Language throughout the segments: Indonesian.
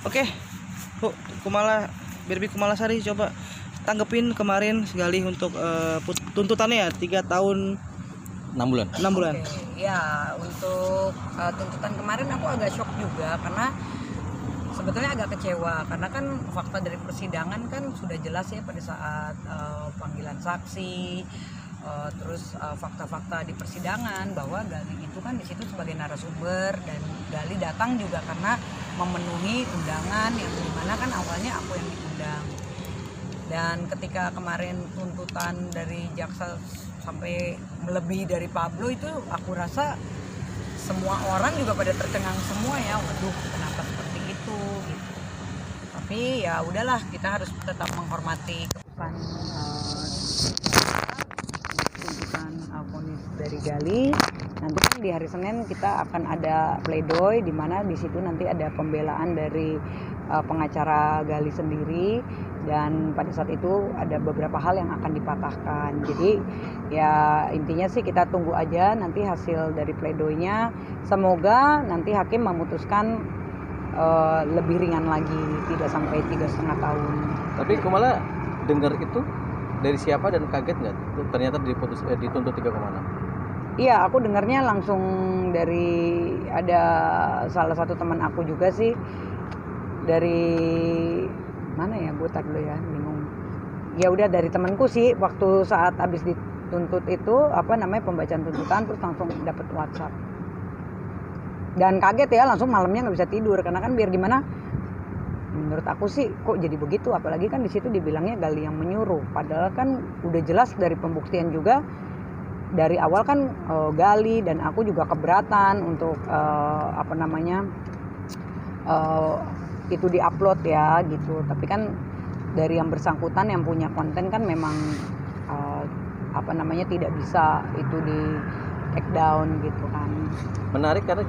Oke, Bu Kumala, Birbi Kumalasari, coba tanggepin kemarin Gali untuk tuntutannya ya 3 tahun 6 bulan. 6 bulan. Oke, ya untuk tuntutan kemarin aku agak shock juga karena sebetulnya agak kecewa karena kan fakta dari persidangan kan sudah jelas ya pada saat panggilan saksi, terus fakta-fakta di persidangan bahwa Gali itu kan di situ sebagai narasumber dan Gali datang juga karena memenuhi undangan yang dimana kan awalnya aku yang diundang. Dan ketika kemarin tuntutan dari jaksa sampai melebihi dari Pablo itu aku rasa semua orang juga pada tercengang semua ya, waduh kenapa seperti itu gitu. Tapi ya udahlah, kita harus tetap menghormati keputusan tuntutan vonis dari Gali. Nanti kan di hari Senin kita akan ada pledoi di mana di situ nanti ada pembelaan dari pengacara Gali sendiri, dan pada saat itu ada beberapa hal yang akan dipatahkan. Jadi ya intinya sih kita tunggu aja nanti hasil dari pledoinya. Semoga nanti hakim memutuskan lebih ringan lagi, tidak sampai 3,5 tahun. Tapi Kumala dengar itu dari siapa dan kaget nggak? Ternyata dituntut 3,6. Iya, aku dengarnya langsung dari ada salah satu teman aku juga sih, dari mana ya, gue tar dulu ya, bingung. Ya udah dari temanku sih, waktu saat habis dituntut itu pembacaan tuntutan, terus langsung dapet WhatsApp. Dan kaget ya, langsung malamnya nggak bisa tidur karena kan biar gimana, menurut aku sih kok jadi begitu, apalagi kan di situ dibilangnya Gali yang menyuruh, padahal kan udah jelas dari pembuktian juga dari awal kan Gali dan aku juga keberatan untuk itu diupload ya gitu. Tapi kan dari yang bersangkutan yang punya konten kan memang tidak bisa itu di take down gitu kan. Menarik karena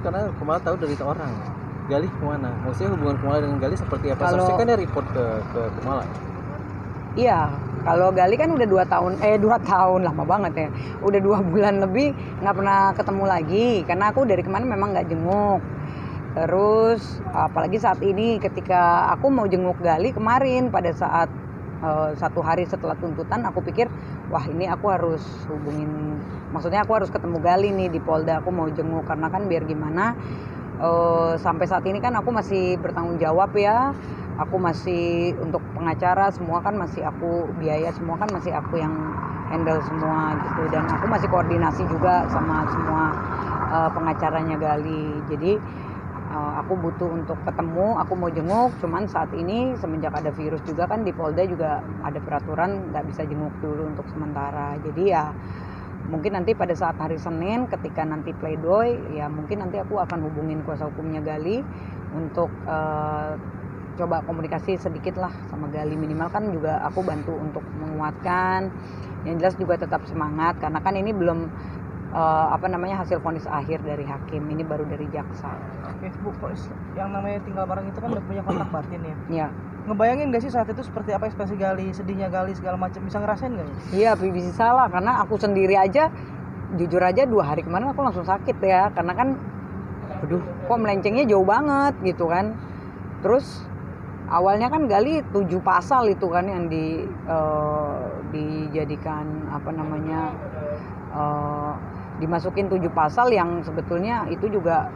karena Kumala tahu dari orang. Gali kemana? Maksudnya hubungan Kumala dengan Gali seperti apa? Seharusnya kan dia report ke Kumala. Iya, kalau Gali kan udah 2 tahun lama banget ya. Udah 2 bulan lebih nggak pernah ketemu lagi karena aku dari kemarin memang nggak jenguk. Terus apalagi saat ini ketika aku mau jenguk Gali kemarin pada saat 1 hari setelah tuntutan, aku pikir wah ini aku harus hubungin, maksudnya aku harus ketemu Gali nih di Polda, aku mau jenguk karena kan biar gimana sampai saat ini kan aku masih bertanggung jawab ya. Aku masih untuk pengacara semua kan masih aku, biaya semua kan masih aku yang handle semua gitu, dan aku masih koordinasi juga sama semua pengacaranya Gali. Jadi aku butuh untuk ketemu, aku mau jenguk, cuman saat ini semenjak ada virus juga kan di Polda juga ada peraturan nggak bisa jenguk dulu untuk sementara. Jadi ya mungkin nanti pada saat hari Senin ketika nanti pledoi ya mungkin nanti aku akan hubungin kuasa hukumnya Gali untuk coba komunikasi sedikit lah sama Gali, minimal kan juga aku bantu untuk menguatkan. Yang jelas juga tetap semangat karena kan ini belum hasil vonis akhir dari hakim, ini baru dari jaksa. Oke, Bu, yang namanya tinggal bareng itu kan udah punya kontak batin ya. Iya. Ngebayangin gak sih saat itu seperti apa ekspresi Gali, sedihnya Gali segala macam, bisa ngerasain gak ya? Iya, bisa salah karena aku sendiri aja, jujur aja 2 hari kemarin aku langsung sakit ya, karena kan aduh kok melencengnya jauh banget gitu kan. Terus awalnya kan Gali 7 pasal itu kan yang dijadikan dimasukin 7 pasal yang sebetulnya itu juga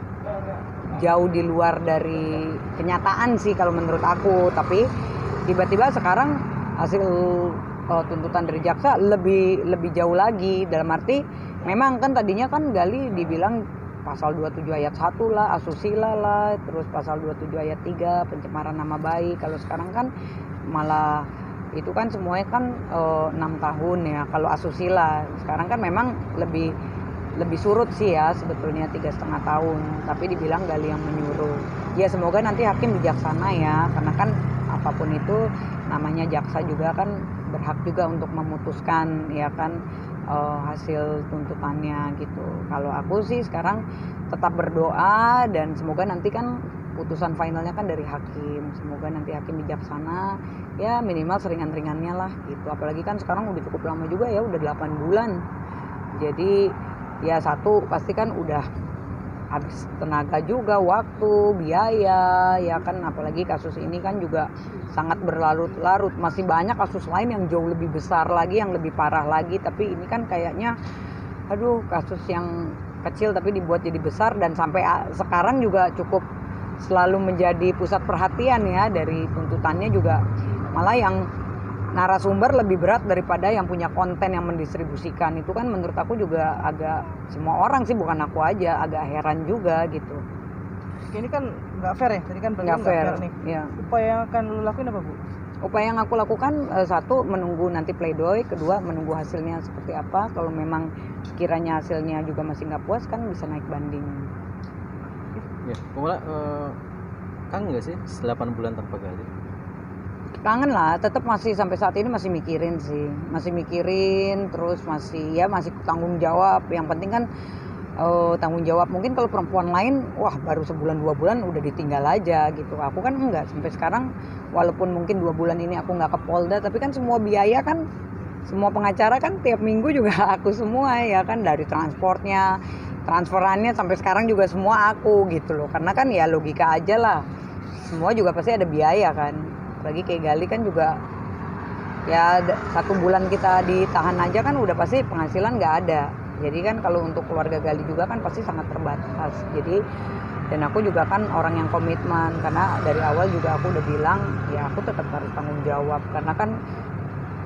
jauh di luar dari kenyataan sih kalau menurut aku. Tapi tiba-tiba sekarang hasil tuntutan dari jaksa lebih jauh lagi, dalam arti memang kan tadinya kan Gali dibilang pasal 27 ayat 1 lah, asusila lah, terus pasal 27 ayat 3 pencemaran nama baik. Kalau sekarang kan malah itu kan semuanya kan 6 tahun ya kalau asusila. Sekarang kan memang lebih surut sih ya sebetulnya 3,5 tahun, tapi dibilang Gali yang menyuruh. Ya semoga nanti hakim bijaksana ya, karena kan apapun itu namanya jaksa juga kan berhak juga untuk memutuskan ya kan hasil tuntutannya gitu. Kalau aku sih sekarang tetap berdoa dan semoga nanti kan putusan finalnya kan dari hakim, semoga nanti hakim bijaksana ya, minimal seringan-ringannya lah gitu. Apalagi kan sekarang udah cukup lama juga ya, udah 8 bulan. Jadi ya satu pasti kan udah habis tenaga juga, waktu, biaya, ya kan, apalagi kasus ini kan juga sangat berlarut-larut. Masih banyak kasus lain yang jauh lebih besar lagi, yang lebih parah lagi, tapi ini kan kayaknya aduh, kasus yang kecil tapi dibuat jadi besar, dan sampai sekarang juga cukup selalu menjadi pusat perhatian ya. Dari tuntutannya juga malah yang narasumber lebih berat daripada yang punya konten yang mendistribusikan. Itu kan menurut aku juga agak, semua orang sih, bukan aku aja, agak heran juga gitu. Ini kan nggak fair ya, tadi kan Nggak fair nih. ya. Upaya yang akan lu lakuin apa, Bu? Upaya yang aku lakukan, satu, menunggu nanti pledoi, kedua menunggu hasilnya seperti apa. Kalau memang kiranya hasilnya juga masih nggak puas, kan bisa naik banding. Ya, Kumala, kangen nggak sih 8 bulan tanpa Gali? Kangen lah, tetap masih sampai saat ini masih mikirin sih, masih mikirin, terus masih tanggung jawab. Yang penting kan tanggung jawab. Mungkin kalau perempuan lain, wah baru sebulan 2 bulan udah ditinggal aja gitu. Aku kan enggak, sampai sekarang walaupun mungkin 2 bulan ini aku nggak ke Polda, tapi kan semua biaya kan, semua pengacara kan tiap minggu juga aku semua ya kan, dari transportnya, transferannya sampai sekarang juga semua aku gitu loh. Karena kan ya logika aja lah, semua juga pasti ada biaya kan. Apalagi kayak Gali kan juga ya 1 bulan kita ditahan aja kan udah pasti penghasilan nggak ada. Jadi kan kalau untuk keluarga Gali juga kan pasti sangat terbatas. Jadi, dan aku juga kan orang yang komitmen, karena dari awal juga aku udah bilang ya aku tetap harus tanggung jawab. Karena kan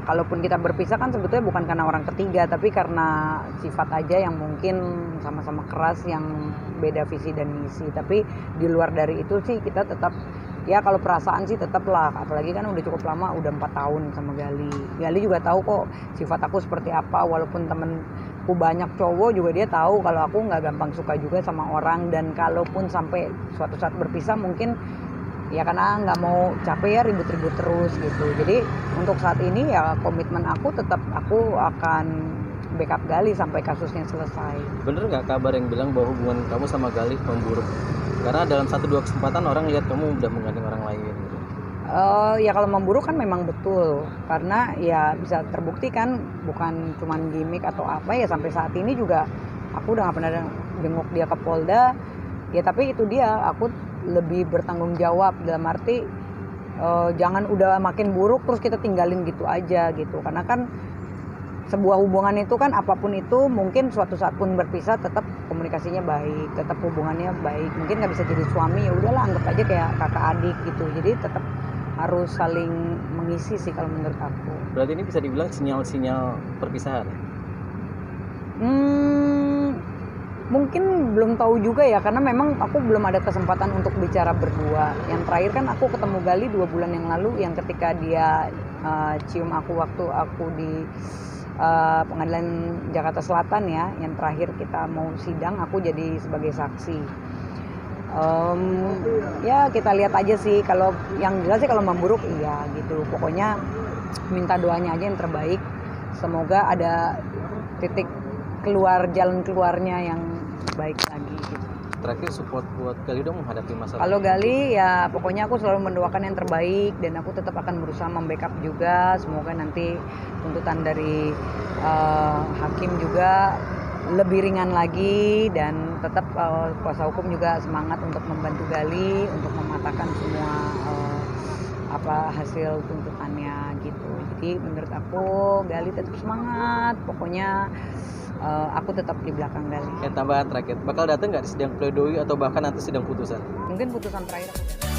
kalaupun kita berpisah kan sebetulnya bukan karena orang ketiga, tapi karena sifat aja yang mungkin sama-sama keras, yang beda visi dan misi. Tapi di luar dari itu sih kita tetap, ya kalau perasaan sih tetap lah. Apalagi kan udah cukup lama, udah 4 tahun sama Gali. Gali juga tahu kok sifat aku seperti apa. Walaupun temenku banyak cowok juga, dia tahu kalau aku nggak gampang suka juga sama orang. Dan kalaupun sampai suatu saat berpisah, mungkin ya karena nggak mau capek ya ribut-ribut terus gitu. Jadi untuk saat ini ya komitmen aku tetap, aku akan backup Gali sampai kasusnya selesai. Bener nggak kabar yang bilang bahwa hubungan kamu sama Gali memburuk? Karena dalam 1-2 kesempatan orang lihat kamu udah menggandeng orang lain gitu. Ya kalau memburuk kan memang betul, karena ya bisa terbukti kan, bukan cuman gimmick atau apa ya. Sampai saat ini juga aku udah gak pernah jenguk dia ke Polda ya. Tapi itu dia, aku lebih bertanggung jawab, dalam arti jangan udah makin buruk terus kita tinggalin gitu aja gitu. Karena kan sebuah hubungan itu kan apapun itu, mungkin suatu saat pun berpisah tetap komunikasinya baik, tetap hubungannya baik. Mungkin nggak bisa jadi suami, ya udahlah anggap aja kayak kakak adik gitu. Jadi tetap harus saling mengisi sih kalau menurut aku. Berarti ini bisa dibilang sinyal-sinyal perpisahan? Mungkin belum tahu juga ya, karena memang aku belum ada kesempatan untuk bicara berdua. Yang terakhir kan aku ketemu Gali 2 bulan yang lalu, yang ketika dia cium aku waktu aku di Pengadilan Jakarta Selatan ya, yang terakhir kita mau sidang, aku jadi sebagai saksi. Ya kita lihat aja sih, kalau yang jelas sih kalau memburuk iya gitu. Pokoknya minta doanya aja yang terbaik, semoga ada titik keluar, jalan keluarnya yang baik lagi gitu. Terakhir support buat Gali dong menghadapi masalah. Kalau Gali ya pokoknya aku selalu mendoakan yang terbaik, dan aku tetap akan berusaha membackup juga. Semoga nanti tuntutan dari hakim juga lebih ringan lagi, dan tetap kuasa hukum juga semangat untuk membantu Gali untuk mematahkan semua hasil tuntutannya gitu. Jadi menurut aku Gali tetap semangat, pokoknya aku tetap di belakang Gali. Tambahan terakhir, bakal datang nggak di sidang pledoi atau bahkan nanti sidang putusan? Mungkin putusan terakhir aku datang.